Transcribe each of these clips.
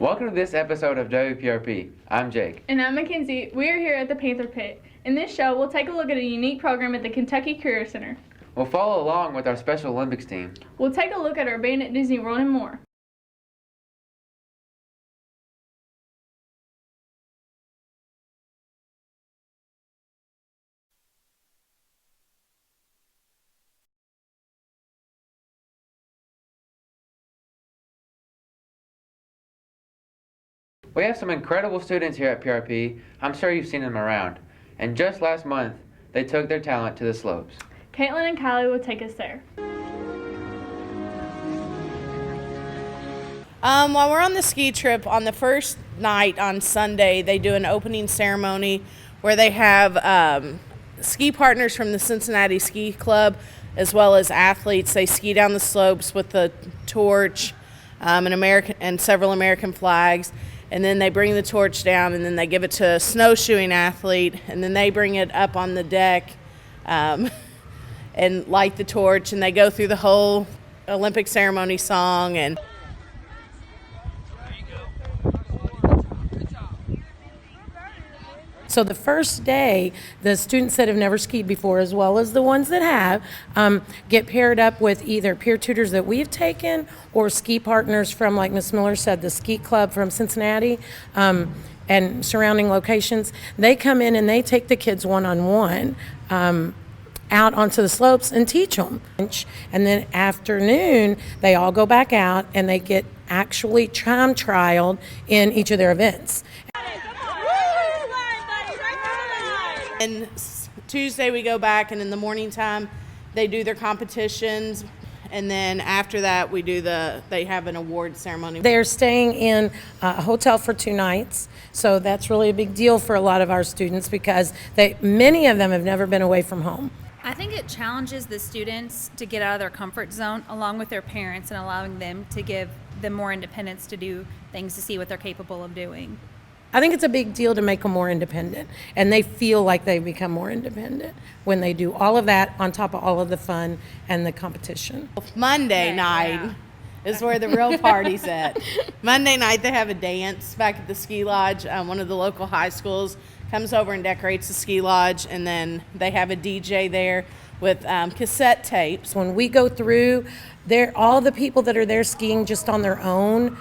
Welcome to this episode of WPRP. I'm Jake. And I'm Mackenzie. We are here at the Panther Pit. In this show, we'll take a look at a unique program at the Kentucky Career Center. We'll follow along with our Special Olympics team. We'll take a look at our band at Disney World and more. We have some incredible students here at PRP. I'm sure you've seen them around. And just last month, they took their talent to the slopes. Caitlin and Kylie will take us there. While we're on the ski trip, on the first night on Sunday, they do an opening ceremony where they have ski partners from the Cincinnati Ski Club as well as athletes. They ski down the slopes with the torch and several American flags. And then they bring the torch down, and then they give it to a snowshoeing athlete, and then they bring it up on the deck and light the torch, and they go through the whole Olympic ceremony song. And so the first day, the students that have never skied before, as well as the ones that have, get paired up with either peer tutors that we've taken or ski partners from, like Ms. Miller said, the ski club from Cincinnati and surrounding locations. They come in and they take the kids one-on-one out onto the slopes and teach them. And then afternoon, they all go back out and they get actually time trialed in each of their events. And Tuesday we go back, and in the morning time they do their competitions, and then after that they have an award ceremony. They're staying in a hotel for 2 nights, so that's really a big deal for a lot of our students because many of them have never been away from home. I think it challenges the students to get out of their comfort zone along with their parents and allowing them to give them more independence to do things, to see what they're capable of doing. I think it's a big deal to make them more independent, and they feel like they become more independent when they do all of that on top of all of the fun and the competition. Monday night is where the real party's at. Monday night they have a dance back at the ski lodge. One of the local high schools comes over and decorates the ski lodge, and then they have a DJ there with cassette tapes. When we go through all the people that are there skiing just on their own,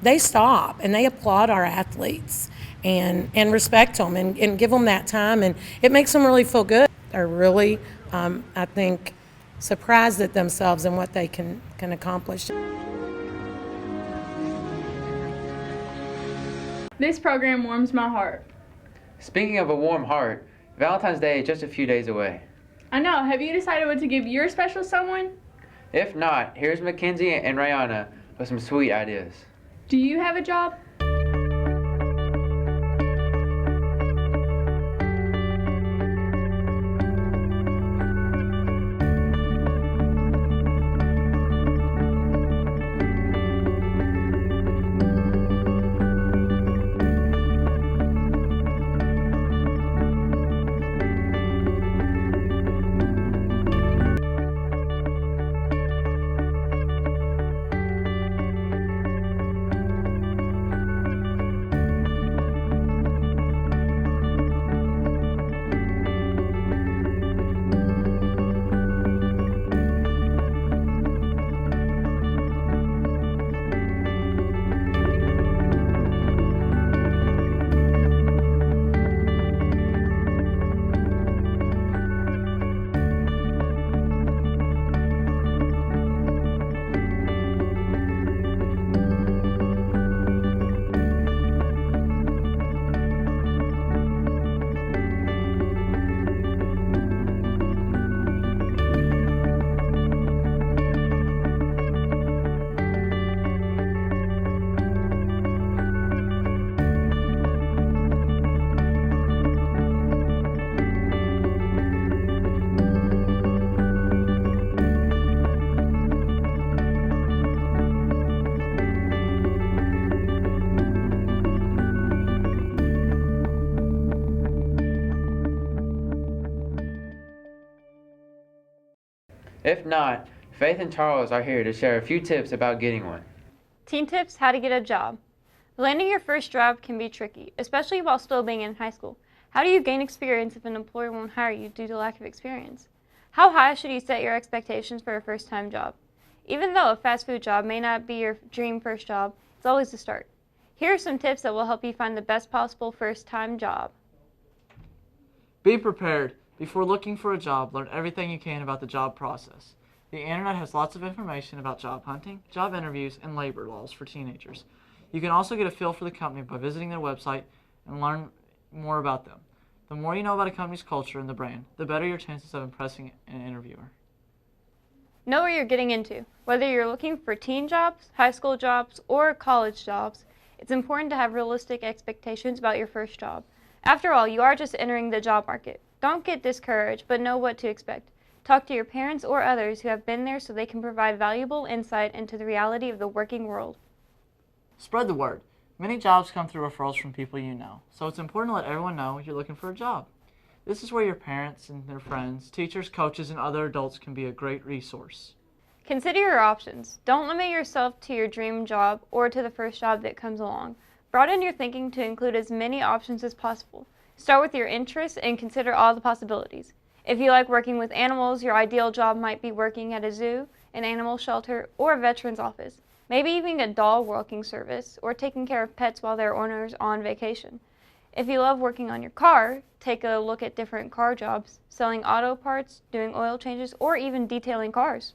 they stop and they applaud our athletes and respect them and give them that time, and it makes them really feel good. They're really, I think, surprised at themselves and what they can accomplish. This program warms my heart. Speaking of a warm heart, Valentine's Day is just a few days away. I know. Have you decided what to give your special someone? If not, here's Mackenzie and Rihanna with some sweet ideas. Do you have a job? If not, Faith and Charles are here to share a few tips about getting one. Teen tips, how to get a job. Landing your first job can be tricky, especially while still being in high school. How do you gain experience if an employer won't hire you due to lack of experience? How high should you set your expectations for a first-time job? Even though a fast food job may not be your dream first job, it's always a start. Here are some tips that will help you find the best possible first-time job. Be prepared. Before looking for a job, learn everything you can about the job process. The internet has lots of information about job hunting, job interviews, and labor laws for teenagers. You can also get a feel for the company by visiting their website and learn more about them. The more you know about a company's culture and the brand, the better your chances of impressing an interviewer. Know what you're getting into. Whether you're looking for teen jobs, high school jobs, or college jobs, it's important to have realistic expectations about your first job. After all, you are just entering the job market. Don't get discouraged, but know what to expect. Talk to your parents or others who have been there so they can provide valuable insight into the reality of the working world. Spread the word. Many jobs come through referrals from people you know, so it's important to let everyone know you're looking for a job. This is where your parents and their friends, teachers, coaches, and other adults can be a great resource. Consider your options. Don't limit yourself to your dream job or to the first job that comes along. Broaden your thinking to include as many options as possible. Start with your interests and consider all the possibilities. If you like working with animals, your ideal job might be working at a zoo, an animal shelter, or a veteran's office. Maybe even a dog walking service or taking care of pets while their owner's on vacation. If you love working on your car, take a look at different car jobs, selling auto parts, doing oil changes, or even detailing cars.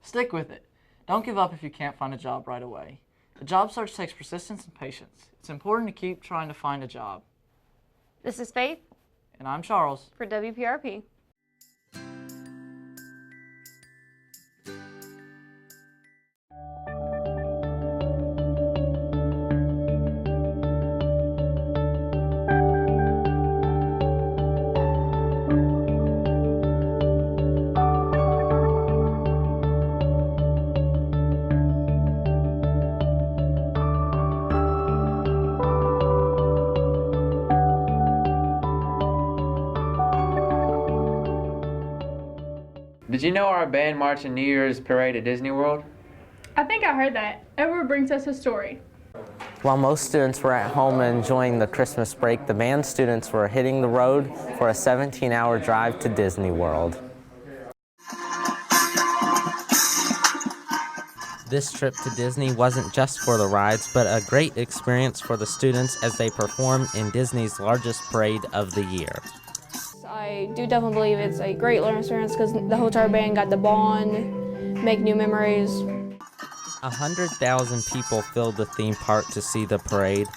Stick with it. Don't give up if you can't find a job right away. The job search takes persistence and patience. It's important to keep trying to find a job. This is Faith. And I'm Charles. For WPRP. Did you know our band marched in New Year's parade at Disney World? I think I heard that. Edward brings us a story. While most students were at home enjoying the Christmas break, the band students were hitting the road for a 17-hour drive to Disney World. This trip to Disney wasn't just for the rides, but a great experience for the students as they performed in Disney's largest parade of the year. I do definitely believe it's a great learning experience because the whole entire band got to bond, make new memories. 100,000 people filled the theme park to see the parade,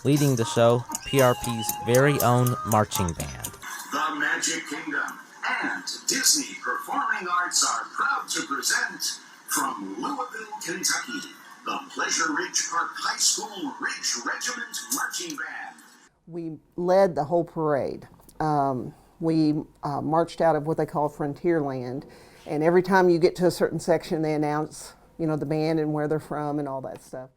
leading the show, PRP's very own marching band. The Magic Kingdom and Disney Performing Arts are proud to present from Louisville, Kentucky, the Pleasure Ridge Park High School Ridge Regiment Marching Band. We led the whole parade. We marched out of what they call Frontierland, and every time you get to a certain section, they announce, the band and where they're from and all that stuff.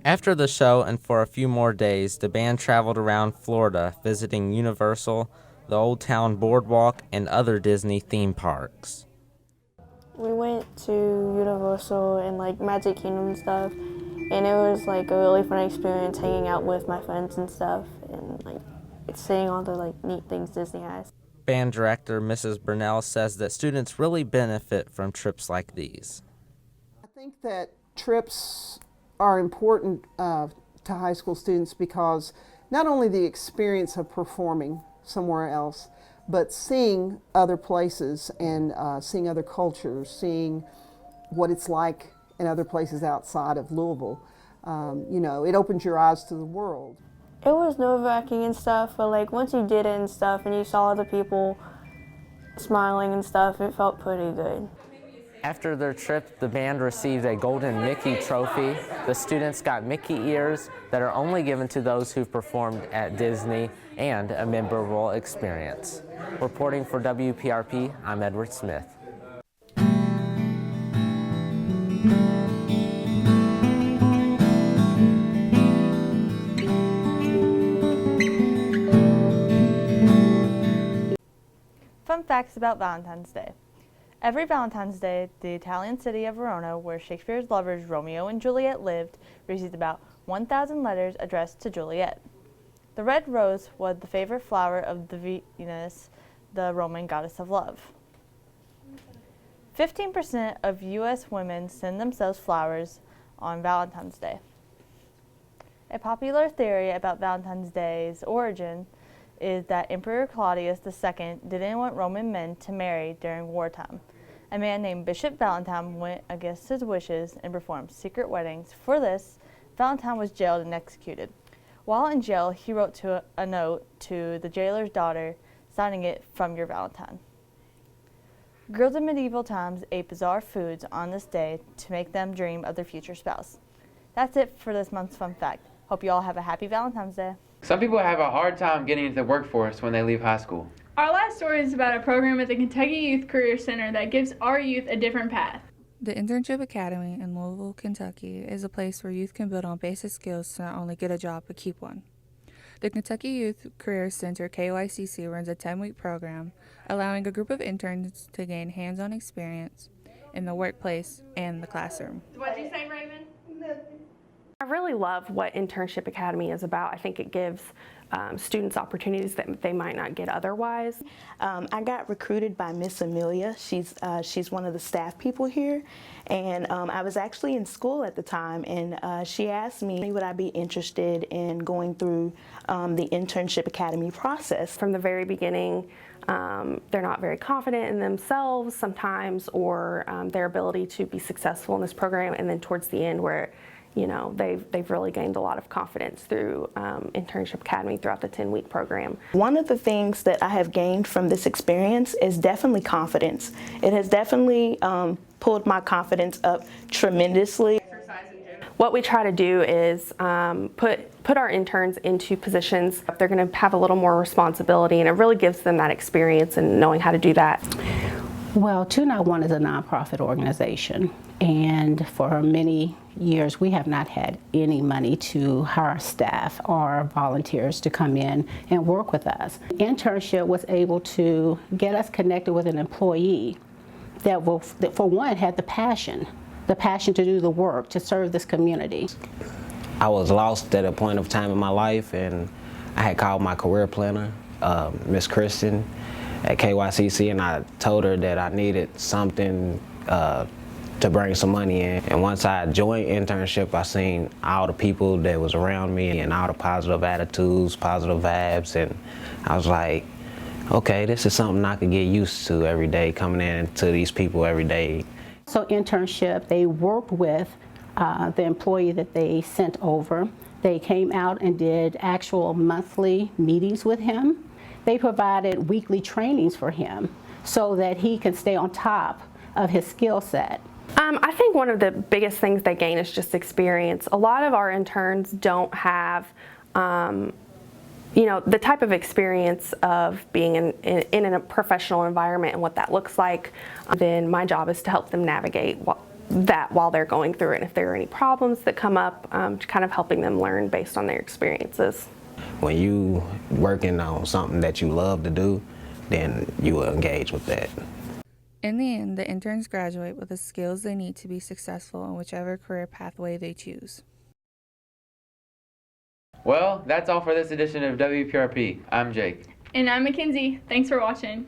After the show and for a few more days, the band traveled around Florida, visiting Universal, the Old Town Boardwalk, and other Disney theme parks. We went to Universal and Magic Kingdom and stuff, and it was a really fun experience hanging out with my friends and stuff, and seeing all the neat things Disney has. Band director Mrs. Burnell says that students really benefit from trips like these. I think that trips are important to high school students because not only the experience of performing somewhere else, but seeing other places and seeing other cultures, seeing what it's like in other places outside of Louisville. It opens your eyes to the world. It was nerve-wracking and stuff, but once you did it and stuff and you saw other people smiling and stuff, it felt pretty good. After their trip, the band received a golden Mickey trophy. The students got Mickey ears that are only given to those who've performed at Disney, and a memorable experience. Reporting for WPRP, I'm Edward Smith. Fun facts about Valentine's Day. Every Valentine's Day, the Italian city of Verona, where Shakespeare's lovers Romeo and Juliet lived, received about 1,000 letters addressed to Juliet. The red rose was the favorite flower of the Venus, the Roman goddess of love. 15% of U.S. women send themselves flowers on Valentine's Day. A popular theory about Valentine's Day's origin is that Emperor Claudius II didn't want Roman men to marry during wartime. A man named Bishop Valentine went against his wishes and performed secret weddings. For this, Valentine was jailed and executed. While in jail, he wrote a note to the jailer's daughter, signing it, "From your Valentine." Girls in medieval times ate bizarre foods on this day to make them dream of their future spouse. That's it for this month's fun fact. Hope you all have a happy Valentine's Day. Some people have a hard time getting into the workforce when they leave high school. Our last story is about a program at the Kentucky Youth Career Center that gives our youth a different path. The Internship Academy in Louisville, Kentucky is a place where youth can build on basic skills to not only get a job but keep one. The Kentucky Youth Career Center, KYCC, runs a 10-week program allowing a group of interns to gain hands-on experience in the workplace and the classroom. What did you say, Raven? I really love what Internship Academy is about. I think it gives students opportunities that they might not get otherwise. I got recruited by Miss Amelia. She's one of the staff people here, and I was actually in school at the time, and she asked me would I be interested in going through the Internship Academy process. From the very beginning, they're not very confident in themselves sometimes, or their ability to be successful in this program, and then towards the end where they've really gained a lot of confidence through Internship Academy throughout the 10-week program. One of the things that I have gained from this experience is definitely confidence. It has definitely pulled my confidence up tremendously. What we try to do is put our interns into positions they're going to have a little more responsibility, and it really gives them that experience and knowing how to do that. Well, 291 is a nonprofit organization, and for many years we have not had any money to hire staff or volunteers to come in and work with us. Internship was able to get us connected with an employee that for one had the passion to do the work, to serve this community. I was lost at a point of time in my life, and I had called my career planner, Miss Kristen, at KYCC, and I told her that I needed something to bring some money in. And once I joined internship, I seen all the people that was around me and all the positive attitudes, positive vibes, and I was like, okay, this is something I could get used to every day, coming in to these people every day. So internship, they worked with the employee that they sent over. They came out and did actual monthly meetings with him. They provided weekly trainings for him so that he can stay on top of his skill set. I think one of the biggest things they gain is just experience. A lot of our interns don't have the type of experience of being in a professional environment and what that looks like. Then my job is to help them navigate that while they're going through it. And if there are any problems that come up, kind of helping them learn based on their experiences. When you working on something that you love to do, then you will engage with that. In the end, the interns graduate with the skills they need to be successful in whichever career pathway they choose. Well, that's all for this edition of WPRP. I'm Jake. And I'm Mackenzie. Thanks for watching.